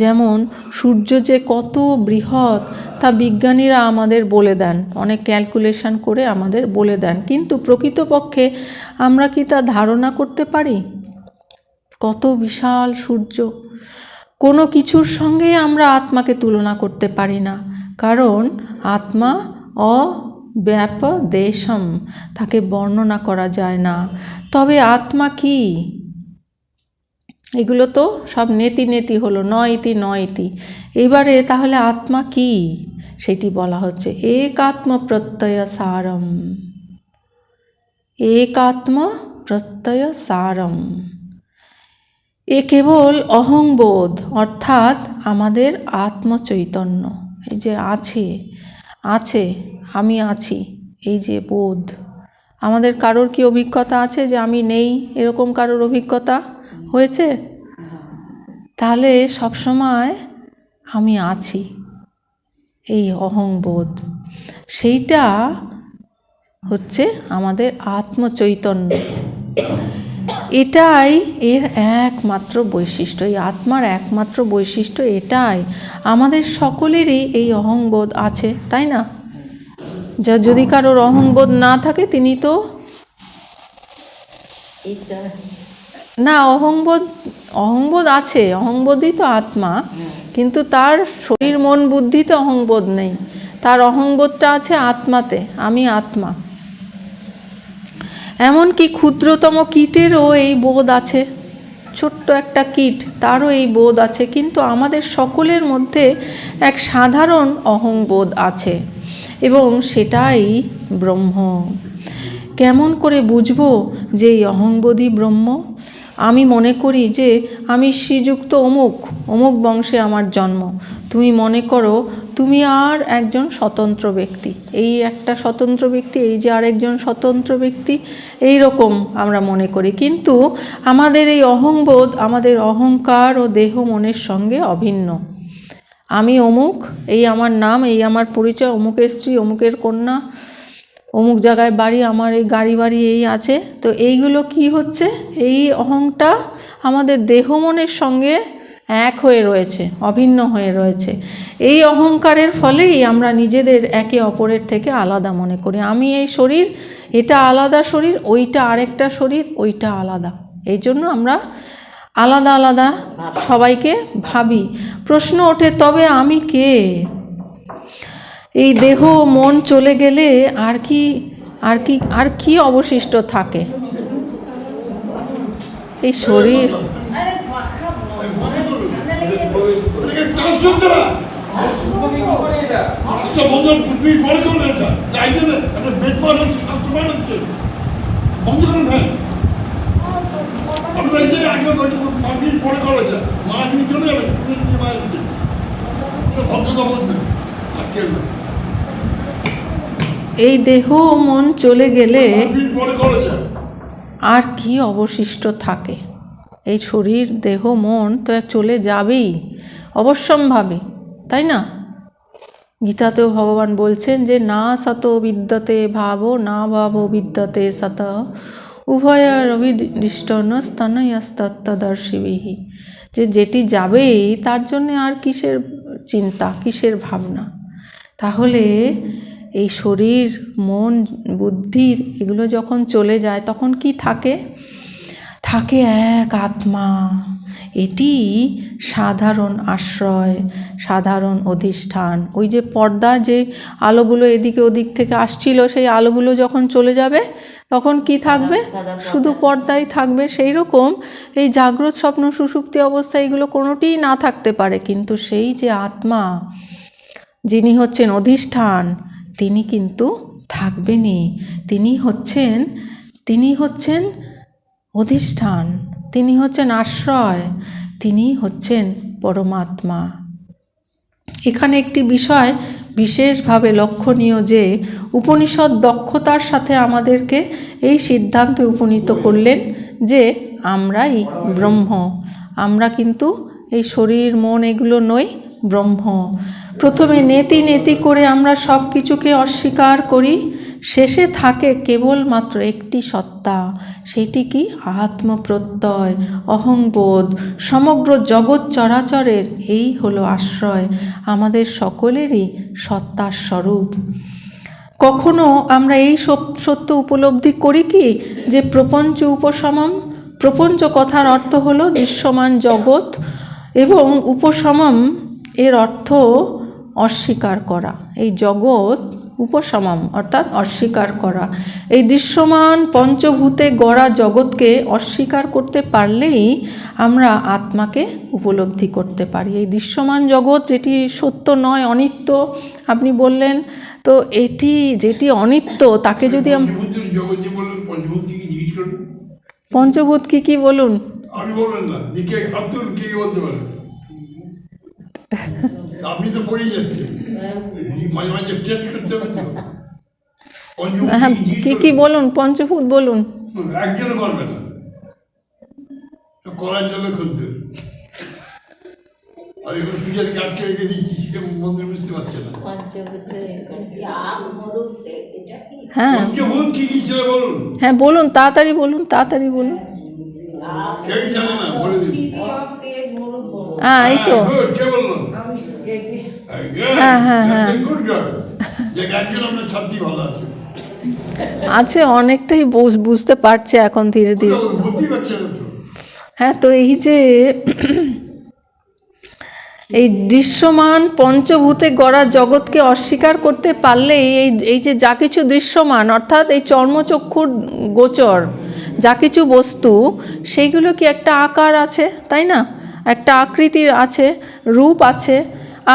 যেমন সূর্য যে কত বৃহৎ তা বিজ্ঞানীরা আমাদের বলে দেন, অনেক ক্যালকুলেশন করে আমাদের বলে দেন, কিন্তু প্রকৃতপক্ষে আমরা কি তা ধারণা করতে পারি? কত বিশাল সূর্য! কোনো কিছুর সঙ্গে আমরা আত্মাকে তুলনা করতে পারি না, কারণ আত্মা অব্যাপদেশম, তাকে বর্ণনা করা যায় না। তবে আত্মা কি? এগুলো তো সব নেতি নেতি হলো, নয়তি নয়তি। এবারে তাহলে আত্মা কি সেটি বলা হচ্ছে। একাত্ম প্রত্যয় সারম, একাত্ম প্রত্যয় সারম। এ কেবল অহংবোধ, অর্থাৎ আমাদের আত্মচৈতন্য, এই যে আছে আমি আছি, এই যে বোধ। আমাদের কারোর কি অভিজ্ঞতা আছে যে আমি নেই? এরকম কারোর অভিজ্ঞতা হয়েছে? তাহলে সবসময় আমি আছি, এই অহংবোধ, সেইটা হচ্ছে আমাদের আত্মচৈতন্য। এটাই এর একমাত্র বৈশিষ্ট্য, এই আত্মার একমাত্র বৈশিষ্ট্য এটাই। আমাদের সকলেরই এই অহংবোধ আছে, তাই না? যদি কারোর অহংবোধ না থাকে তিনি তো না, অহংবোধ আছে, অহংবোধই তো আত্মা, কিন্তু তার শরীর মন বুদ্ধিতে অহংবোধ নেই, তার অহংবোধটা আছে আত্মাতে, আমি আত্মা। এমনকি ক্ষুদ্রতম কীটেরও এই বোধ আছে, ছোট্ট একটা কীট, তারও এই বোধ আছে, কিন্তু আমাদের সকলের মধ্যে এক সাধারণ অহংবোধ আছে, এবং সেটাই ব্রহ্ম। কেমন করে বুঝবো যে এই অহংবোধই ব্রহ্ম? আমি মনে করি যে আমি শ্রীযুক্ত অমুক বংশে আমার জন্ম। তুমি মনে করো তুমি আর একজন স্বতন্ত্র ব্যক্তি, এই একটা স্বতন্ত্র ব্যক্তি, এই যে আরেকজন স্বতন্ত্র ব্যক্তি, এই রকম আমরা মনে করি। কিন্তু আমাদের এই অহংবোধ আমাদের অহংকার ও দেহ মনের সঙ্গে অভিন্ন। আমি অমুক, এই আমার নাম, এই আমার পরিচয়, অমুকের স্ত্রী, অমুকের কন্যা, অমুক জায়গায় বাড়ি, আমার এই গাড়ি বাড়ি এই আছে। তো এইগুলো কি হচ্ছে? এই অহংটা আমাদের দেহ মনের সঙ্গে এক হয়ে রয়েছে, অভিন্ন হয়ে রয়েছে। এই অহংকারের ফলেই আমরা নিজেদের একে অপরের থেকে আলাদা মনে করি। আমি এই শরীর, এটা আলাদা শরীর, ওইটা আরেকটা শরীর, ওইটা আলাদা। এই জন্য আমরা আলাদা আলাদা সবাইকে ভাবি। প্রশ্ন ওঠে, তবে আমি কে? এই দেহ মন চলে গেলে আর কি অবশিষ্ট থাকে? এই শরীর। এই দেহ মন চলে গেলে আর কি অবশিষ্ট থাকে? এই শরীর দেহ মন তো চলে যাবেই অবশ্যম্ভাবী, তাই না? গীতাতেও ভগবান বলছেন যে না সতো বিদ্যতে ভাবো, না ভাবো বিদ্যতে সত, উভয়ের অভিদৃষ্টন স্তনয়স্তত্তদর্শিবিহি। যে যেটি যাবেই তার জন্য আর কিসের চিন্তা, কিসের ভাবনা? তাহলে এই শরীর মন বুদ্ধি এগুলো যখন চলে যায় তখন কি থাকে? থাকে এক আত্মা। এটি সাধারণ আশ্রয়, সাধারণ অধিষ্ঠান। ওই যে পর্দা, যে আলোগুলো এদিকে ওদিক থেকে আসছিল, সেই আলোগুলো যখন চলে যাবে তখন কি থাকবে? শুধু পর্দাই থাকবে। সেই রকম এই জাগ্রত স্বপ্ন সুষুপ্তি অবস্থা এগুলো কোনোটিই না থাকতে পারে, কিন্তু সেই যে আত্মা যিনি হচ্ছেন অধিষ্ঠান, তিনি কিন্তু থাকবেনই। তিনি হচ্ছেন অধিষ্ঠান, তিনি হচ্ছেন আশ্রয়, তিনি হচ্ছেন পরমাত্মা। এখানে একটি বিষয় বিশেষভাবে লক্ষণীয় যে উপনিষদ দক্ষতার সাথে আমাদেরকে এই সিদ্ধান্তে উপনীত করলেন যে আমরাই ব্রহ্ম। আমরা কিন্তু এই শরীর মন এগুলো নই, ব্রহ্ম। প্রথমে নেতি নেতি করে আমরা সব কিছুকে অস্বীকার করি, শেষে থাকে কেবলমাত্র একটি সত্তা, সেটি কি? আত্মপ্রত্যয়, অহংবোধ। সমগ্র জগৎ চরাচরের এই হলো আশ্রয়, আমাদের সকলেরই সত্তার স্বরূপ। কখনো আমরা এই সত্য উপলব্ধি করি কি যে প্রপঞ্চ উপশমম? প্রপঞ্চ কথার অর্থ হলো দৃশ্যমান জগৎ, এবং উপশমম এর অর্থ অস্বীকার করা। এই জগৎ উপশমম অর্থাৎ অস্বীকার করা। এই দৃশ্যমান পঞ্চভূতে গড়া জগৎকে অস্বীকার করতে পারলেই আমরা আত্মাকে উপলব্ধি করতে পারি। এই দৃশ্যমান জগৎ যেটি সত্য নয়, অনিত্য আপনি বললেন, তো এটি যেটি অনিত্য তাকে যদি পঞ্চভূত কি কি বলুন? আমি বলবেন না, দিকে হাত তুলুন, কে বলতে পারে? আপনি তো পড়েই যাচ্ছেন, মাঝে মাঝে টেস্ট করতে হবে তো। হ্যাঁ, কি কি বলুন? পঞ্চভূত বলুন। একজনও পারবে না, করার জন্য খুঁজতে। আর এবার পূজারকে আটকে রেখে দিচ্ছি, সে মন্দির বুঝতে পারছে না। হ্যাঁ পঞ্চভূত কি কি ছিল বলুন? হ্যাঁ বলুন, তাড়াতাড়ি বলুন, তাড়াতাড়ি বলুন। কেউ জানে না, বলে দিন। হ্যাঁ এই তো, কে বললো? হ্যাঁ হ্যাঁ হ্যাঁ গুড গার্ল, যে একজন আপনার ছাত্রী ভালো আছে। আছে, অনেকটাই বুঝতে পারছে এখন ধীরে ধীরে। বুঝতেই পারছে না তো। হ্যাঁ, তো এই যে এই দৃশ্যমান পঞ্চভূতে গড়া জগৎকে অস্বীকার করতে পারলেই এই যে যা কিছু দৃশ্যমান, অর্থাৎ এই চর্মচক্ষুর গোচর যা কিছু বস্তু, সেইগুলো কি একটা আকার আছে, তাই না? একটা আকৃতির আছে, রূপ আছে,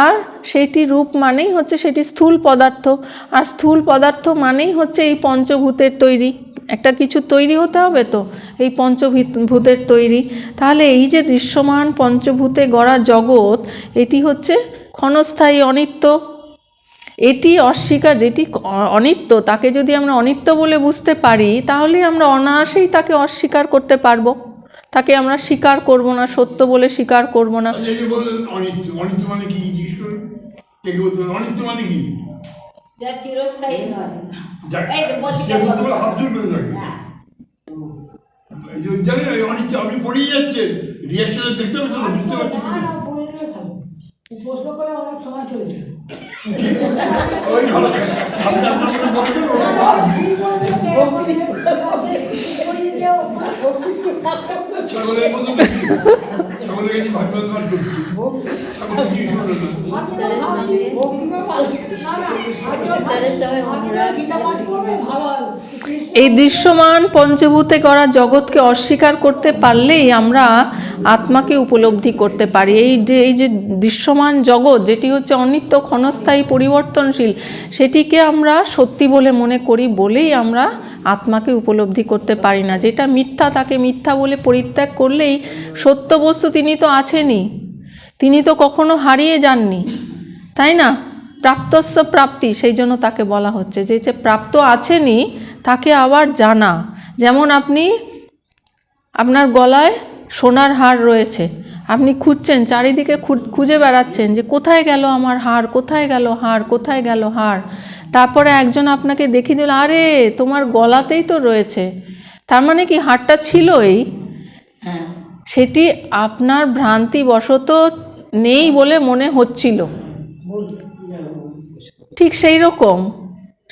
আর সেইটি রূপ মানেই হচ্ছে সেটি স্থূল পদার্থ, আর স্থূল পদার্থ মানেই হচ্ছে এই পঞ্চভূতের তৈরি। একটা কিছু তৈরি হতে হবে তো, এই পঞ্চভূতের তৈরি। তাহলে এই যে দৃশ্যমান পঞ্চভূতে গড়া জগৎ, এটি হচ্ছে ক্ষণস্থায়ী, অনিত্য। এটি অস্বীকার, যেটি অনিত্য তাকে যদি আমরা অনিত্য বলে বুঝতে পারি, তাহলে আমরা অনায়াসেই তাকে অস্বীকার করতে পারবো, তাকে আমরা স্বীকার করব না, সত্য বলে স্বীকার করব না। অনিত্য, অনিত্য মানে কি জিজ্ঞেস করুন? কে বলতে পারে অনিত্য মানে কি? যা চিরস্থায়ী নয়। এই বলতে পারে হাত জোর করে থাকে। এই যে জানেন এই অনিত্য আপনি পড়েই যাচ্ছেন, রিঅ্যাকশনে দেখতে পাচ্ছেন না, বুঝতে পারছেন না। প্রশ্ন করে অনেক সময় চলে যায়। ওই ভালো আপনি আপনার বলতে ছাগলের মতো ছাগলের কাছে ভাগবাদ করছি, ছাগল কি শুনলো না। এই দৃশ্যমান পঞ্চভূতে গড়া জগৎকে অস্বীকার করতে পারলেই আমরা আত্মাকে উপলব্ধি করতে পারি। এই যে দৃশ্যমান জগৎ যেটি হচ্ছে অনিত্য, ক্ষণস্থায়ী, পরিবর্তনশীল, সেটিকে আমরা সত্যি বলে মনে করি বলেই আমরা আত্মাকে উপলব্ধি করতে পারি না। যেটা মিথ্যা তাকে মিথ্যা বলে পরিত্যাগ করলেই সত্য বস্তু তিনি তো আছেনই, তিনি তো কখনো হারিয়ে যাননি, তাই না? প্রাপ্তস্য প্রাপ্তি, সেই জন্য তাকে বলা হচ্ছে যে প্রাপ্ত আছেনই, তাকে আবার জানা। যেমন আপনার গলায় সোনার হার রয়েছে, আপনি খুঁজছেন, চারিদিকে খুঁজে বেড়াচ্ছেন যে কোথায় গেল আমার হার, কোথায় গেল হার, কোথায় গেল হার। তারপরে একজন আপনাকে দেখিয়ে দিল, আরে তোমার গলাতেই তো রয়েছে, তার মানে কি হারটা ছিলই, সেটি আপনার ভ্রান্তিবশত নেই বলে মনে হচ্ছিল। ঠিক সেই রকম,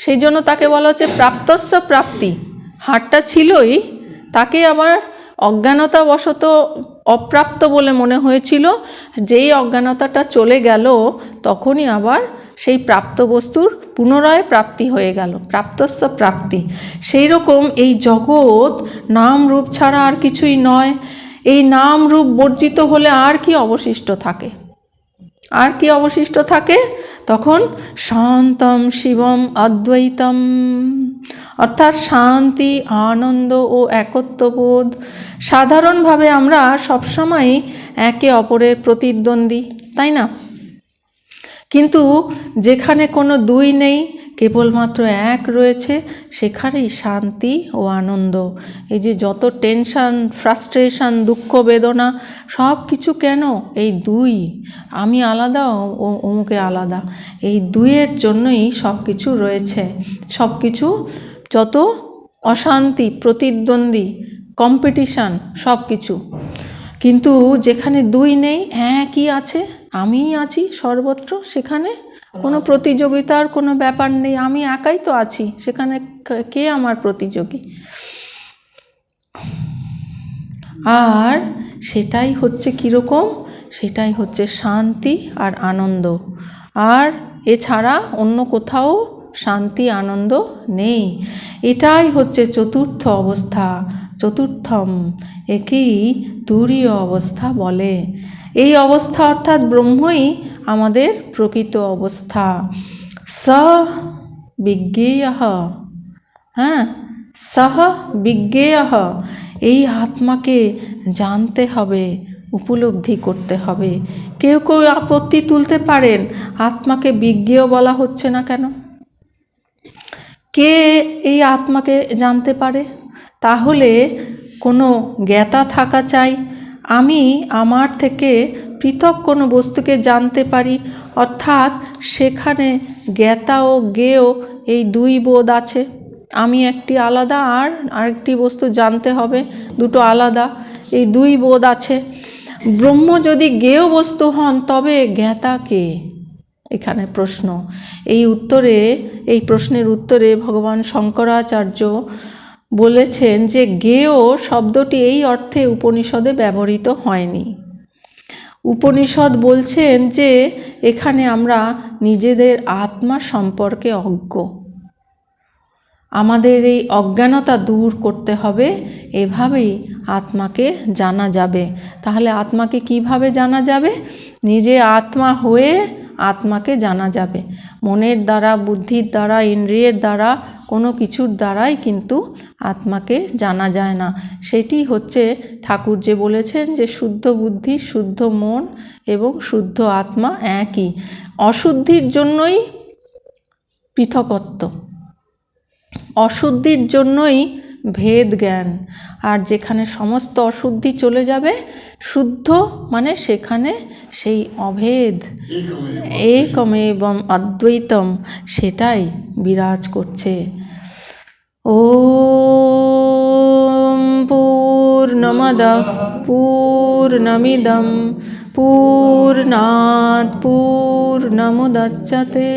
সেই জন্য তাকে বলা হচ্ছে প্রাপ্তস্য প্রাপ্তি। হারটা ছিলই, তাকে আবার অজ্ঞানতাবশত অপ্রাপ্ত বলে মনে হয়েছিল, যেই অজ্ঞানতাটা চলে গেল তখনই আবার সেই প্রাপ্ত বস্তুর পুনরায় প্রাপ্তি হয়ে গেল, প্রাপ্তস্য প্রাপ্তি। সেই রকম এই জগৎ নাম রূপ ছাড়া আর কিছুই নয়। এই নাম রূপ বর্জিত হলে আর কি অবশিষ্ট থাকে? আর কি অবশিষ্ট থাকে? তখন শান্তম শিবম অদ্বৈতম, অর্থাৎ শান্তি, আনন্দ ও একত্ববোধ। সাধারণভাবে আমরা সবসময় একে অপরের প্রতিদ্বন্দ্বী, তাই না? কিন্তু যেখানে কোনো দুই নেই, কেবলমাত্র এক রয়েছে, সেখানেই শান্তি ও আনন্দ। এই যে যত টেনশন, ফ্রাস্ট্রেশন, দুঃখ, বেদনা, সব কিছু কেন? এই দুই, আমি আলাদা, অমুকে আলাদা, এই দুইয়ের জন্যই সব কিছু রয়েছে। সব কিছু, যত অশান্তি, প্রতিদ্বন্দ্বী, কম্পিটিশান, সব কিছু। কিন্তু যেখানে দুই নেই, একই আছে, আমিই আছি সর্বত্র, সেখানে কোনো প্রতিযোগিতার কোনো ব্যাপার নেই, আমি একাই তো আছি, সেখানে কে আমার প্রতিযোগী? আর সেটাই হচ্ছে কীরকম? সেটাই হচ্ছে শান্তি আর আনন্দ। আর এছাড়া অন্য কোথাও শান্তি আনন্দ নেই। এটাই হচ্ছে চতুর্থ অবস্থা, চতুর্থম। একেই তুরীয় অবস্থা বলে। এই অবস্থা অর্থাৎ ব্রহ্মই আমাদের প্রকৃত অবস্থা। স বিজ্ঞেয়, হ্যাঁ, সহ বিজ্ঞেয়, এই আত্মাকে জানতে হবে, উপলব্ধি করতে হবে। কেউ কেউ আপত্তি তুলতে পারেন, আত্মাকে বিজ্ঞেয় বলা হচ্ছে না কেন? কে এই আত্মাকে জানতে পারে? তাহলে কোনো জ্ঞাতা থাকা চাই। আমি আমার থেকে পৃথক কোনো বস্তুকে জানতে পারি, অর্থাৎ সেখানে জ্ঞাতা ও জ্ঞেয় এই দুই বোধ আছে। আমি একটি আলাদা, আর আরেকটি বস্তু জানতে হবে, দুটো আলাদা, এই দুই বোধ আছে। ব্রহ্ম যদি জ্ঞেয় বস্তু হন, তবে জ্ঞাতা কে? এখানে প্রশ্ন। এই প্রশ্নের উত্তরে ভগবান শঙ্করাচার্য বলেছেন যে জ্ঞেয় শব্দটি এই অর্থে উপনিষদে ব্যবহৃত হয়নি। উপনিষদ বলছেন যে এখানে আমরা নিজেদের আত্মা সম্পর্কে অজ্ঞ। আমাদের এই অজ্ঞানতা দূর করতে হবে, এভাবেই আত্মাকে জানা যাবে। তাহলে আত্মাকে কিভাবে জানা যাবে? নিজে আত্মা হয়ে আত্মাকে জানা যাবে। মনের দ্বারা, বুদ্ধির দ্বারা, ইন্দ্রিয়ের দ্বারা, কোনো কিছুর দ্বারাই কিন্তু আত্মাকে জানা যায় না। সেটি হচ্ছে ঠাকুর যে বলেছেন যে শুদ্ধ বুদ্ধি, শুদ্ধ মন এবং শুদ্ধ আত্মা একই। অশুদ্ধির জন্যই পৃথকত্ব, অশুদ্ধির জন্যই ভেদ জ্ঞান। আর যেখানে সমস্ত অশুদ্ধি চলে যাবে, শুদ্ধ মানে সেখানে সেই অভেদ, একমেবম অদ্বৈতম, সেটাই বিরাজ করছে। ওম পূর্ণমদঃ পূর্ণমিদং পূর্ণাৎ পূর্ণমুদচ্যতে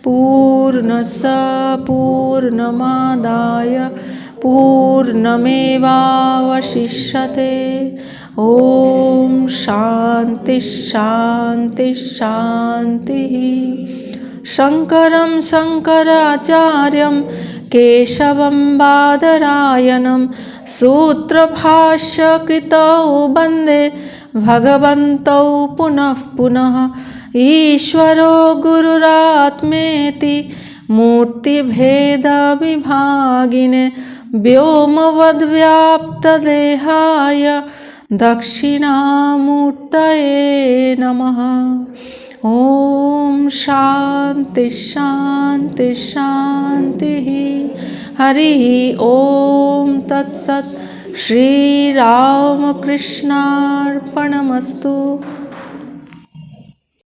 পূর্ণস্য পূর্ণমাদায় পূর্ণমেবাবশিষ্যতে। ওম শান্তি শান্তি শান্তি। শঙ্করম শঙ্করাচার্যম কেশবম বাদরায়ণম সূত্রভাষ্যকৃতৌ বন্দে ভগবন্তৌ পুনঃ পুনঃ। ঈশ্বরো গুরুরাত্মেতি মূর্তিভেদবিভাগিনে व्योमवद्व्याप्तदेहाय दक्षिणामूर्तये नमः। ओम शांति शांति शांति। हरि ओम तत्सत्। श्री रामकृष्णार्पणमस्तु।